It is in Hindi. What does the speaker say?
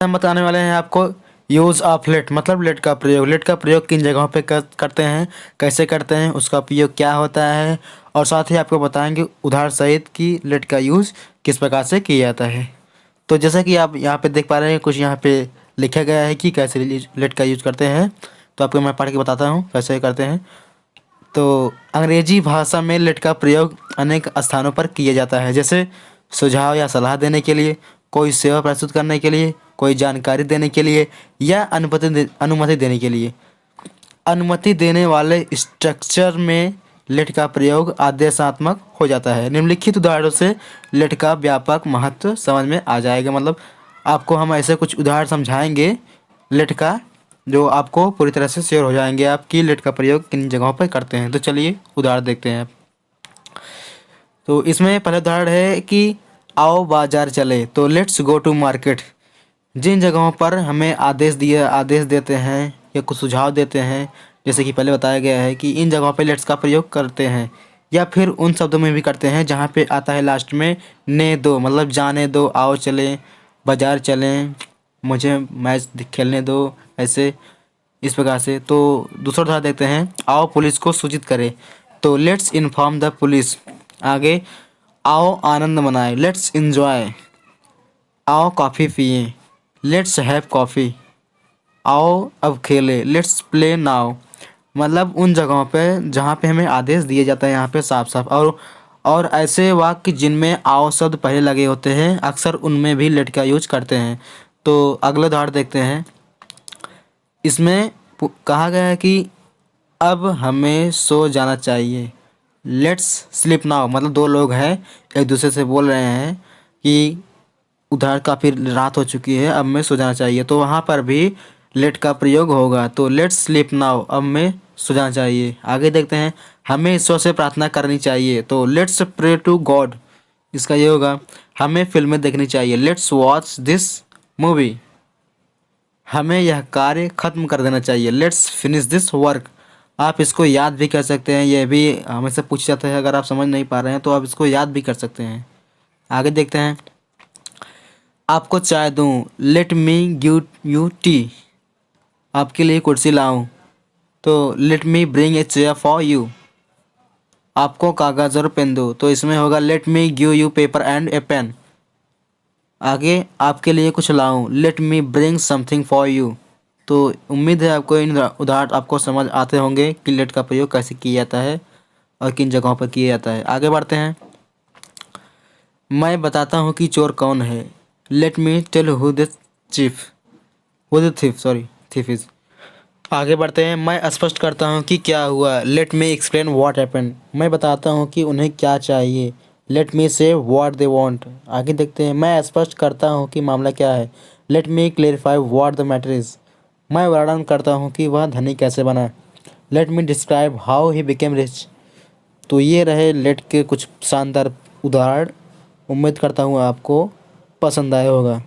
हम बताने वाले हैं आपको यूज़ ऑफ लेट, मतलब लेट का प्रयोग। लेट का प्रयोग किन जगहों पे करते हैं, कैसे करते हैं, उसका उपयोग क्या होता है, और साथ ही आपको बताएंगे उदाहरण सहित कि लेट का यूज़ किस प्रकार से किया जाता है। तो जैसा कि आप यहाँ पे देख पा रहे हैं, कुछ यहाँ पे लिखा गया है कि कैसे लेट का यूज़ करते हैं। तो आपको मैं पढ़ के बताता हूँ कैसे करते हैं। तो अंग्रेजी भाषा में लेट का प्रयोग अनेक स्थानों पर किया जाता है, जैसे सुझाव या सलाह देने के लिए, कोई सेवा प्रस्तुत करने के लिए, कोई जानकारी देने के लिए, या अनुमति देने के लिए। अनुमति देने वाले स्ट्रक्चर में लेट का प्रयोग आदेशात्मक हो जाता है। निम्नलिखित उदाहरणों से लेट का व्यापक महत्व समझ में आ जाएगा। मतलब आपको हम ऐसे कुछ उदाहरण समझाएंगे लेट का, जो आपको पूरी तरह से श्योर हो जाएंगे आप कि लेट का प्रयोग किन जगहों पर करते हैं। तो चलिए उदाहरण देखते हैं। तो इसमें पहला उदाहरण है कि आओ बाजार चले, तो लेट्स गो टू मार्केट। जिन जगहों पर हमें आदेश देते हैं या कुछ सुझाव देते हैं, जैसे कि पहले बताया गया है कि इन जगहों पे लेट्स का प्रयोग करते हैं, या फिर उन शब्दों में भी करते हैं जहाँ पे आता है लास्ट में ने दो, मतलब जाने दो, आओ चलें, बाजार चलें, मुझे मैच खेलने दो, ऐसे इस प्रकार से। तो दूसरा उदाहरण देखते हैं, आओ पुलिस को सूचित करें, तो लेट्स इन्फॉर्म द पुलिस। आगे, आओ आनंद मनाएं, लेट्स इन्जॉय। आओ कॉफ़ी पिएं, लेट्स हैव कॉफ़ी। आओ अब खेलें, लेट्स प्ले नाउ। मतलब उन जगहों पे जहाँ पे हमें आदेश दिए जाता है यहाँ पे साफ साफ, और ऐसे वाक्य जिनमें आओ शब्द पहले लगे होते हैं अक्सर उनमें भी लेट का यूज करते हैं। तो अगला उदाहरण देखते हैं। इसमें कहा गया है कि अब हमें सो जाना चाहिए, लेट्स स्लीप नाउ। मतलब दो लोग हैं एक दूसरे से बोल रहे हैं कि उधर काफ़ी रात हो चुकी है, अब मैं सो जाना चाहिए, तो वहाँ पर भी लेट का प्रयोग होगा। तो लेट्स स्लीप नाउ, अब मैं सो जाना चाहिए। आगे देखते हैं, हमें ईश्वर से प्रार्थना करनी चाहिए, तो लेट्स प्रे टू गॉड। इसका ये होगा, हमें फिल्में देखनी चाहिए, लेट्स वॉच दिस मूवी। हमें यह कार्य ख़त्म कर देना चाहिए, लेट्स फिनिश दिस वर्क। आप इसको याद भी कर सकते हैं, यह भी हमेशा पूछ जाता है, अगर आप समझ नहीं पा रहे हैं तो आप इसको याद भी कर सकते हैं। आगे देखते हैं, आपको चाय दूँ, let me give you tea. आपके लिए कुर्सी लाऊं, तो let me bring a chair for you. आपको कागज़ और पेन दूँ, तो इसमें होगा let me give you paper and a pen. आगे, आपके लिए कुछ लाऊं, let me bring something for you. तो उम्मीद है आपको इन उदाहरण आपको समझ आते होंगे कि लेट का प्रयोग कैसे किया जाता है और किन जगहों पर किया जाता है। आगे बढ़ते हैं, मैं बताता हूँ कि चोर कौन है, let me tell who the thief is. आगे बढ़ते हैं, मैं स्पष्ट करता हूँ कि क्या हुआ, let me explain what happened. मैं बताता हूँ कि उन्हें क्या चाहिए, लेट मी से व्हाट दे वांट। आगे देखते हैं, मैं स्पष्ट करता हूँ कि मामला क्या है, let me clarify what the matter is. मैं वर्णन करता हूँ कि वह धनी कैसे बना, let me describe how he became rich. तो ये रहे लेट के कुछ शानदार उदाहरण। उम्मीद करता हूँ आपको पसंद आया होगा।